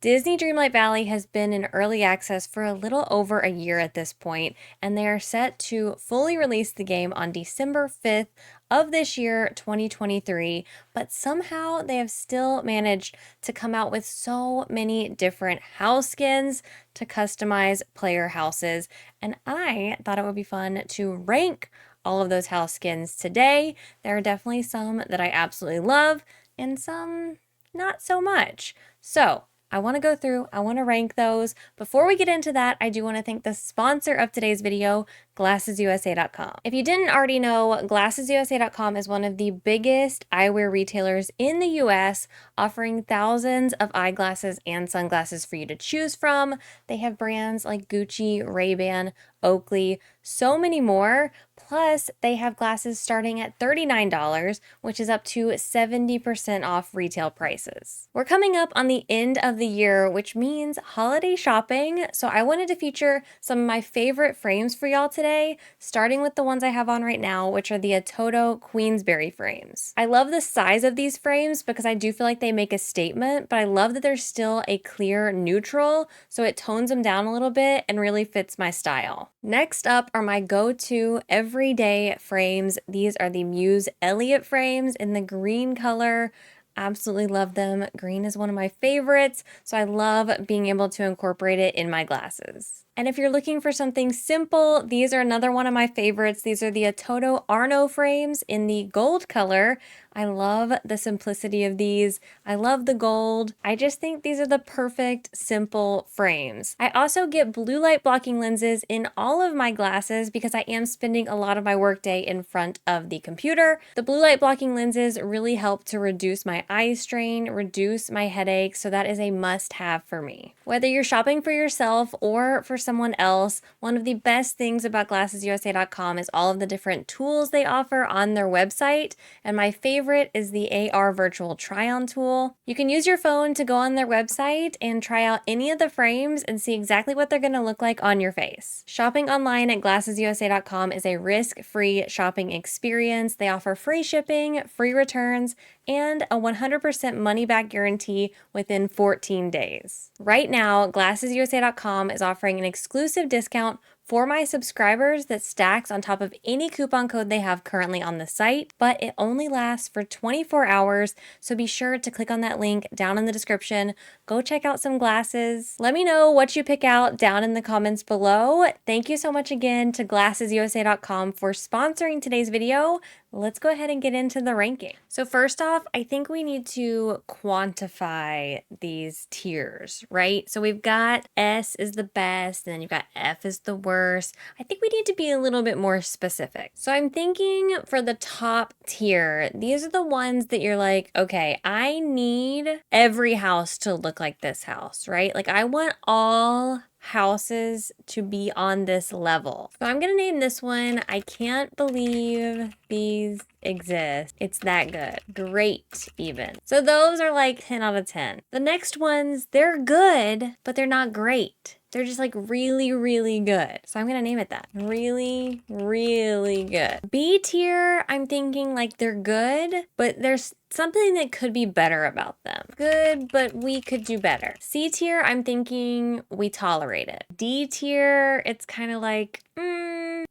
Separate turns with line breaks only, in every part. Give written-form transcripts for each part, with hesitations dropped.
Disney Dreamlight Valley has been in early access for a little over a year at this point, and they are set to fully release the game on December 5th of this year, 2023, but somehow they have still managed to come out with so many different house skins to customize player houses, and I thought it would be fun to rank all of those house skins today. There are definitely some that I absolutely love and some not so much. So I want to go through, I want to rank those. Before we get into that, I do want to thank the sponsor of today's video, GlassesUSA.com. If you didn't already know, GlassesUSA.com is one of the biggest eyewear retailers in the US, offering thousands of eyeglasses and sunglasses for you to choose from. They have brands like Gucci, Ray-Ban, Oakley, so many more. Plus, they have glasses starting at $39, which is up to 70% off retail prices. We're coming up on the end of the year, which means holiday shopping. So I wanted to feature some of my favorite frames for y'all today, starting with the ones I have on right now, which are the Atoto Queensberry frames. I love the size of these frames because I do feel like they make a statement, but I love that they're still a clear neutral, so it tones them down a little bit and really fits my style. Next up are my go-to everyday frames. These are the Muse Elliott frames in the green color. Absolutely love them. Green is one of my favorites, so I love being able to incorporate it in my glasses. And if you're looking for something simple, these are another one of my favorites. These are the Atoto Arno frames in the gold color. I love the simplicity of these. I love the gold. I just think these are the perfect, simple frames. I also get blue light blocking lenses in all of my glasses because I am spending a lot of my workday in front of the computer. The blue light blocking lenses really help to reduce my eye strain, reduce my headaches, so that is a must-have for me. Whether you're shopping for yourself or for someone else, one of the best things about GlassesUSA.com is all of the different tools they offer on their website, and my favorite is the AR virtual try-on tool. You can use your phone to go on their website and try out any of the frames and see exactly what they're going to look like on your face. Shopping online at GlassesUSA.com is a risk-free shopping experience. They offer free shipping, free returns, and a 100% money-back guarantee within 14 days. Right now, GlassesUSA.com is offering an exclusive discount for my subscribers that stacks on top of any coupon code they have currently on the site, but it only lasts for 24 hours, so be sure to click on that link down in the description. Go check out some glasses. Let me know what you pick out down in the comments below. Thank you so much again to GlassesUSA.com for sponsoring today's video. Let's go ahead and get into the ranking. So first off, I think we need to quantify these tiers, right? So we've got S is the best, and then you've got F is the worst. I think we need to be a little bit more specific. So I'm thinking for the top tier, these are the ones that you're like, okay, I need every house to look like this house, right? Like I want all houses to be on this level. So I'm gonna name this one, I Can't Believe These Exist. It's that good. Great, even. So those are like 10 out of 10. The next ones, they're good, but they're not great. They're just like really, really good. So I'm gonna name it that. Really, really good. B tier, I'm thinking like they're good, but there's something that could be better about them. Good, but we could do better. C tier, I'm thinking we tolerate it. D tier, it's kind of like,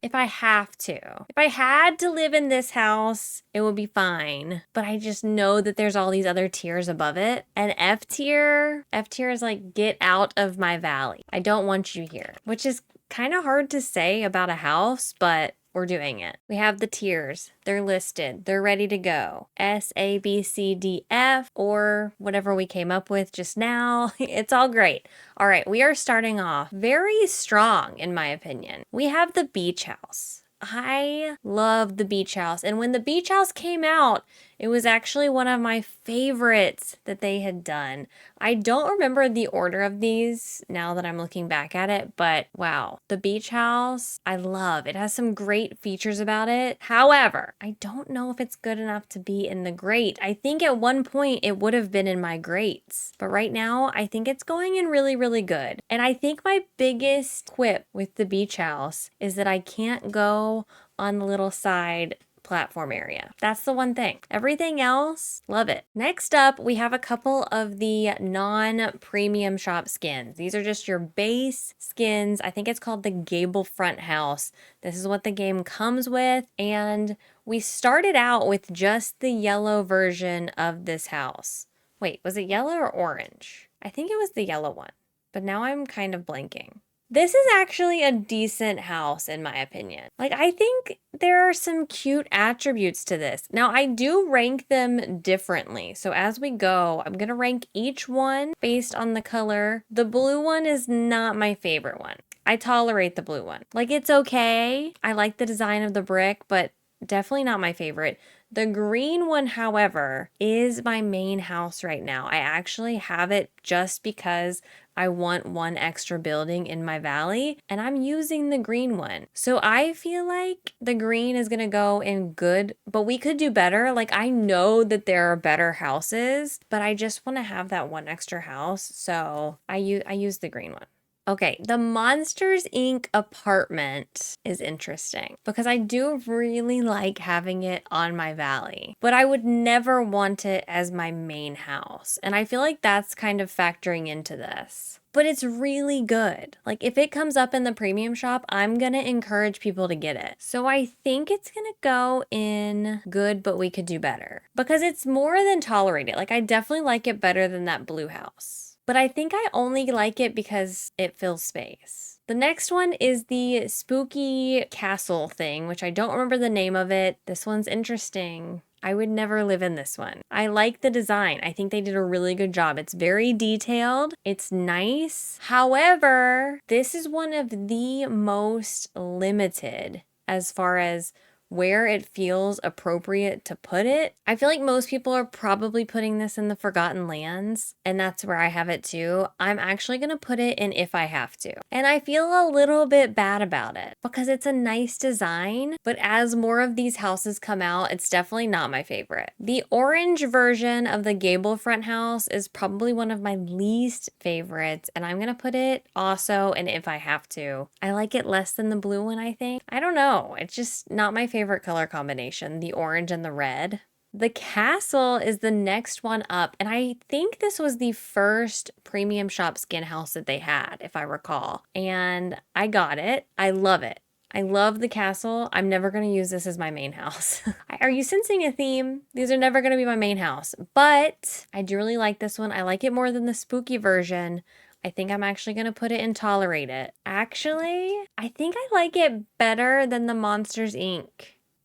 if I have to. If I had to live in this house, it would be fine. But I just know that there's all these other tiers above it. And F tier is like, get out of my valley. I don't want you here. Which is kind of hard to say about a house, but we're doing it. We have the tiers. They're listed. They're ready to go. S, A, B, C, D, F, or whatever we came up with just now. It's all great. All right, we are starting off very strong, in my opinion. We have the beach house. I love the beach house. And when the beach house came out, it was actually one of my favorites that they had done. I don't remember the order of these now that I'm looking back at it, but wow, the beach house, I love. It has some great features about it. However, I don't know if it's good enough to be in the great. I think at one point it would have been in my greats, but right now I think it's going in really, really good. And I think my biggest quip with the beach house is that I can't go on the little side platform area. That's the one thing. Everything else, love it. Next up, we have a couple of the non-premium shop skins. These are just your base skins. I think it's called the Gable Front House. This is what the game comes with, and we started out with just the yellow version of this house. Wait, was it yellow or orange? I think it was the yellow one, but now I'm kind of blanking. This is actually a decent house in my opinion. Like, I think there are some cute attributes to this. Now, I do rank them differently. So as we go, I'm gonna rank each one based on the color. The blue one is not my favorite one. I tolerate the blue one. Like, it's okay. I like the design of the brick, but definitely not my favorite. The green one, however, is my main house right now. I actually have it just because I want one extra building in my valley, and I'm using the green one. So I feel like the green is gonna go in good, but we could do better. Like, I know that there are better houses, but I just wanna have that one extra house. So I use the green one. Okay, the Monsters Inc. apartment is interesting because I do really like having it on my valley, but I would never want it as my main house. And I feel like that's kind of factoring into this. But it's really good. Like, if it comes up in the premium shop, I'm gonna encourage people to get it. So I think it's gonna go in good, but we could do better because it's more than tolerated. Like, I definitely like it better than that blue house. But I think I only like it because it fills space. The next one is the spooky castle thing, which I don't remember the name of it. This one's interesting. I would never live in this one. I like the design. I think they did a really good job. It's very detailed. It's nice. However, this is one of the most limited as far as where it feels appropriate to put it. I feel like most people are probably putting this in the Forgotten Lands, and that's where I have it too. I'm actually gonna put it in If I Have To. And I feel a little bit bad about it because it's a nice design, but as more of these houses come out, it's definitely not my favorite. The orange version of the gable front house is probably one of my least favorites, and I'm gonna put it also in If I Have To. I like it less than the blue one, I think. I don't know. It's just not my favorite color combination, the orange and the red. The castle is the next one up, and I think this was the first premium shop skin house that they had, if I recall. And I got it. I love it. I love the castle. I'm never going to use this as my main house. Are you sensing a theme? These are never going to be my main house, but I do really like this one. I like it more than the spooky version. I think I'm actually going to put it in Tolerate It. Actually, I think I like it better than the Monsters Inc.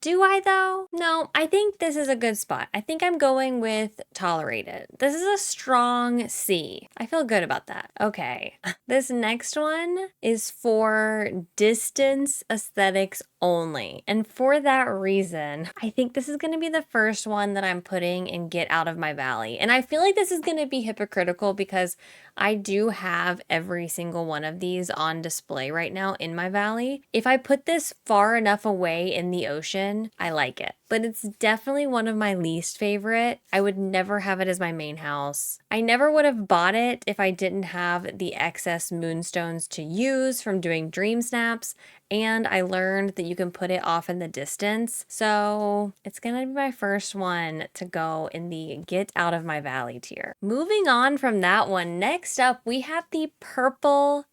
Do I though? No, I think this is a good spot. I think I'm going with Tolerate It. This is a strong C. I feel good about that. Okay, this next one is for distance aesthetics only. And for that reason, I think this is going to be the first one that I'm putting in Get Out of My Valley. And I feel like this is going to be hypocritical because I do have every single one of these on display right now in my valley. If I put this far enough away in the ocean, I like it. But it's definitely one of my least favorite. I would never have it as my main house. I never would have bought it if I didn't have the excess moonstones to use from doing dream snaps. And I learned that you can put it off in the distance. So it's gonna be my first one to go in the Get Out of My Valley tier. Moving on from that one, next up we have the Purple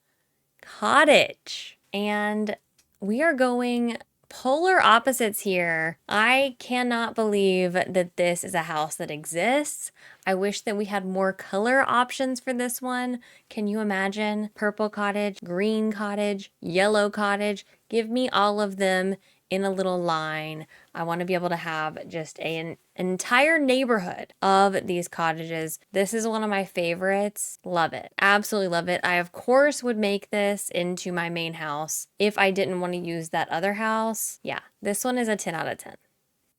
Cottage. And we are going polar opposites here. I cannot believe that this is a house that exists. I wish that we had more color options for this one. Can you imagine? Purple cottage, green cottage, yellow cottage. Give me all of them in a little line. I want to be able to have just an entire neighborhood of these cottages. This is one of my favorites. Love it. Absolutely love it. I, of course, would make this into my main house if I didn't want to use that other house. Yeah, this one is a 10 out of 10.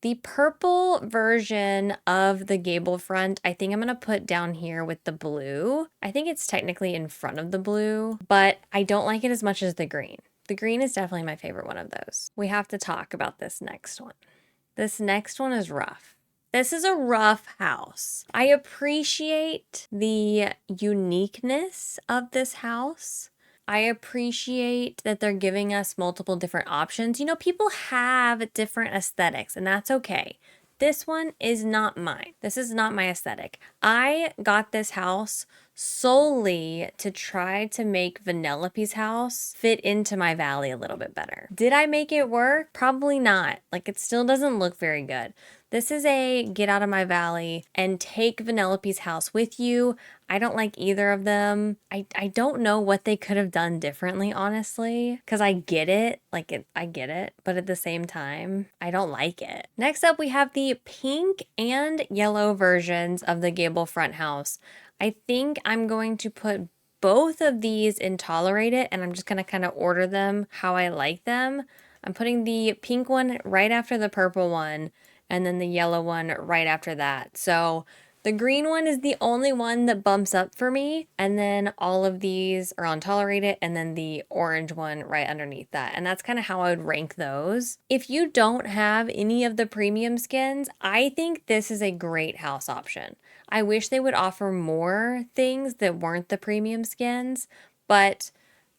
The purple version of the gable front, I think I'm going to put down here with the blue. I think it's technically in front of the blue, but I don't like it as much as the green. The green is definitely my favorite one of those. We have to talk about this next one. This next one is rough. This is a rough house. I appreciate the uniqueness of this house. I appreciate that they're giving us multiple different options. You know, people have different aesthetics, and that's okay. This one is not mine. This is not my aesthetic. I got this house solely to try to make Vanellope's house fit into my valley a little bit better. Did I make it work? Probably not. Like, it still doesn't look very good. This is a get out of my valley and take Vanellope's house with you. I don't like either of them. I don't know what they could have done differently, honestly, because I get it. I get it. But at the same time, I don't like it. Next up, we have the pink and yellow versions of the gable front house. I think I'm going to put both of these in Tolerate It, and I'm just going to kind of order them how I like them. I'm putting the pink one right after the purple one, and then the yellow one right after that. So the green one is the only one that bumps up for me, and then all of these are on Tolerate It, and then the orange one right underneath that. And that's kind of how I would rank those. If you don't have any of the premium skins, I think this is a great house option. I wish they would offer more things that weren't the premium skins, but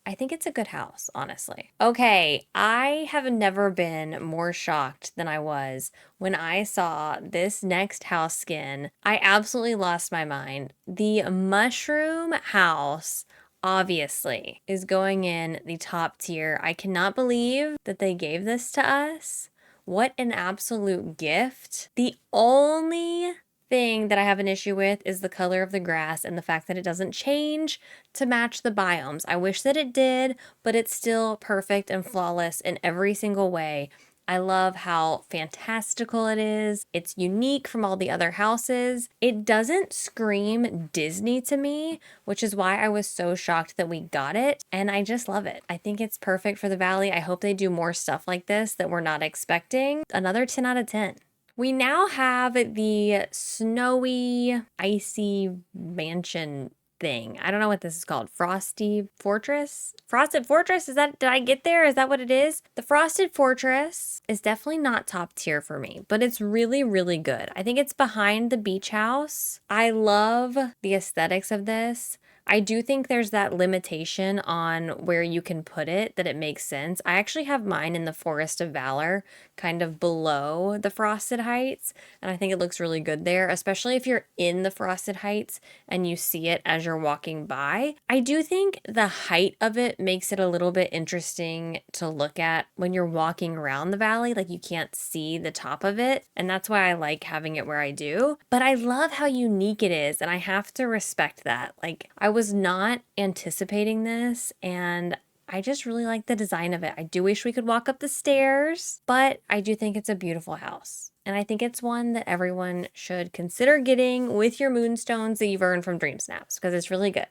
I think it's a good house, honestly. Okay, I have never been more shocked than I was when I saw this next house skin. I absolutely lost my mind. The mushroom house, obviously, is going in the top tier. I cannot believe that they gave this to us. What an absolute gift. The only thing that I have an issue with is the color of the grass and the fact that it doesn't change to match the biomes. I wish that it did, but it's still perfect and flawless in every single way. I love how fantastical it is. It's unique from all the other houses. It doesn't scream Disney to me, which is why I was so shocked that we got it. And I just love it. I think it's perfect for the Valley. I hope they do more stuff like this that we're not expecting. Another 10 out of 10. We now have the snowy, icy mansion thing. I don't know what this is called. Frosty Fortress? Frosted Fortress? Did I get there? Is that what it is? The Frosted Fortress is definitely not top tier for me, but it's really, really good. I think it's behind the beach house. I love the aesthetics of this. I do think there's that limitation on where you can put it, that it makes sense. I actually have mine in the Forest of Valor, kind of below the Frosted Heights, and I think it looks really good there, especially if you're in the Frosted Heights and you see it as you're walking by. I do think the height of it makes it a little bit interesting to look at when you're walking around the valley, like you can't see the top of it, and that's why I like having it where I do. But I love how unique it is, and I have to respect that. Like, I was not anticipating this, and I just really like the design of it. I do wish we could walk up the stairs, but I do think it's a beautiful house. And I think it's one that everyone should consider getting with your moonstones that you've earned from Dream Snaps, because it's really good.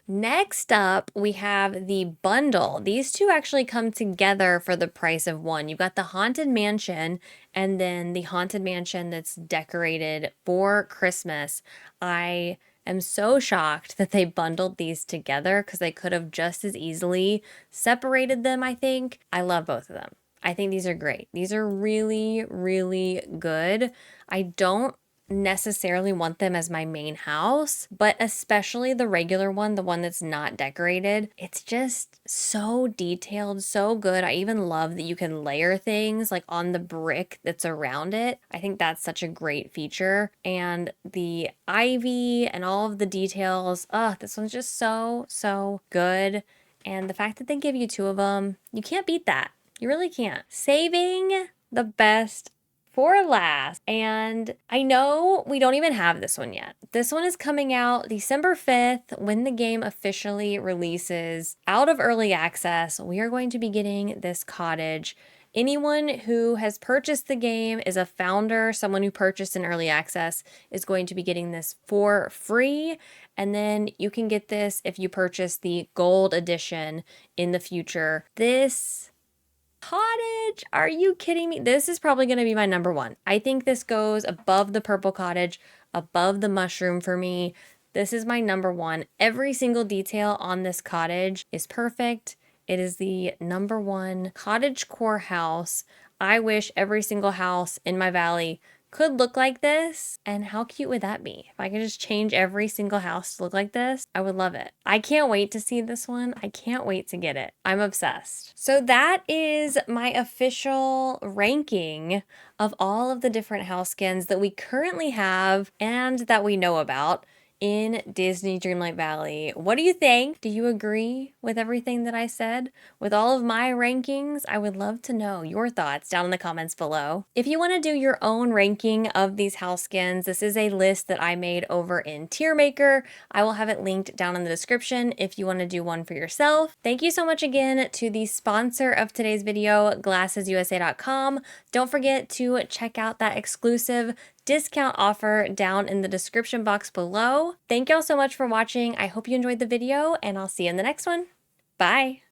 Next up, we have the bundle. These two actually come together for the price of one. You've got the Haunted Mansion and then the Haunted Mansion that's decorated for Christmas. I am so shocked that they bundled these together because they could have just as easily separated them, I think. I love both of them. I think these are great. These are really, really good. I don't necessarily want them as my main house, but especially the regular one, the one that's not decorated. It's just so detailed, so good. I even love that you can layer things like on the brick that's around it. I think that's such a great feature. And the ivy and all of the details, this one's just so, so good. And the fact that they give you two of them, you can't beat that. You really can't. Saving the best for last, and I know we don't even have this one yet. This one is coming out December 5th when the game officially releases out of early access. We are going to be getting this cottage. Anyone who has purchased the game is a founder, someone who purchased in early access is going to be getting this for free. And then you can get this if you purchase the gold edition in the future. This cottage, are you kidding me? This is probably going to be my number one. I think this goes above the purple cottage, above the mushroom for me. This is my number one. Every single detail on this cottage is perfect. It is the number one cottage core house. I wish every single house in my valley could look like this. And how cute would that be? If I could just change every single house to look like this, I would love it. I can't wait to see this one. I can't wait to get it. I'm obsessed. So that is my official ranking of all of the different house skins that we currently have and that we know about in Disney Dreamlight Valley. What do you think? Do you agree with everything that I said? With all of my rankings? I would love to know your thoughts down in the comments below. If you want to do your own ranking of these house skins, this is a list that I made over in Tier Maker. I will have it linked down in the description if you want to do one for yourself. Thank you so much again to the sponsor of today's video, GlassesUSA.com. Don't forget to check out that exclusive discount offer down in the description box below. Thank y'all so much for watching. I hope you enjoyed the video, and I'll see you in the next one. Bye.